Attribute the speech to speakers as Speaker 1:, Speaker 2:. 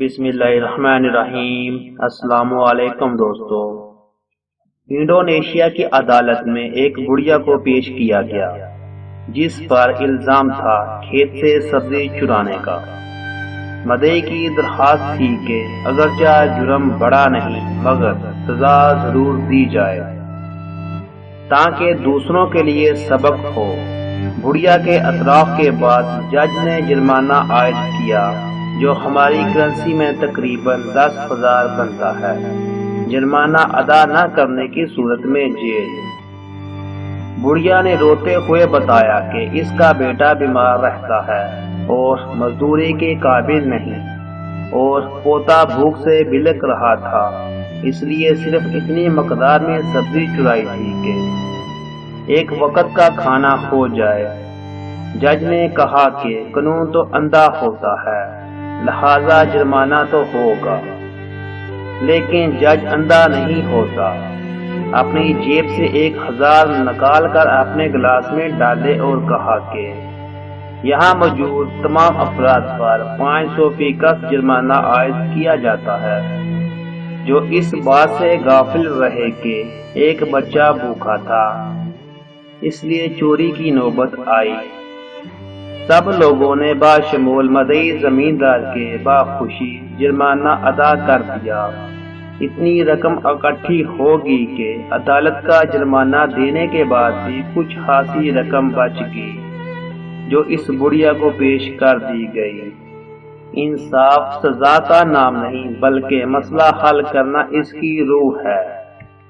Speaker 1: بسم اللہ الرحمن الرحیم۔ السلام علیکم دوستو۔ انڈونیشیا کی عدالت میں ایک بڑھیا کو پیش کیا گیا جس پر الزام تھا کھیت سے سبزی چرانے کا۔ مدعی کی درخواست تھی کہ اگرچہ جرم بڑا نہیں مگر سزا ضرور دی جائے تاکہ دوسروں کے لیے سبق ہو۔ بڑھیا کے اعتراف کے بعد جج نے جرمانہ عائد کیا جو ہماری کرنسی میں تقریباً 10,000 بنتا ہے۔ جرمانہ ادا نہ کرنے کی صورت میں جیل۔ بڑھیا نے روتے ہوئے بتایا کہ اس کا بیٹا بیمار رہتا ہے اور مزدوری کے قابل نہیں اور پوتا بھوک سے بلک رہا تھا، اس لیے صرف اتنی مقدار میں سبزی چرائی تھی کہ ایک وقت کا کھانا ہو جائے۔ جج نے کہا کہ قانون تو اندھا ہوتا ہے لہذا جرمانہ تو ہوگا، لیکن جج اندھا نہیں ہوتا۔ اپنی جیب سے 1,000 نکال کر اپنے گلاس میں ڈالے اور کہا کہ یہاں موجود تمام افراد پر 500 فی کس جرمانہ عائد کیا جاتا ہے جو اس بات سے غافل رہے کہ ایک بچہ بھوکا تھا، اس لیے چوری کی نوبت آئی۔ سب لوگوں نے باشمول مدعی زمیندار کے باخوشی جرمانہ ادا کر دیا۔ اتنی رقم اکٹھی ہوگی کہ عدالت کا جرمانہ دینے کے بعد بھی کچھ خاصی رقم بچ گئی جو اس بڑھیا کو پیش کر دی گئی۔ انصاف سزا کا نام نہیں بلکہ مسئلہ حل کرنا اس کی روح ہے۔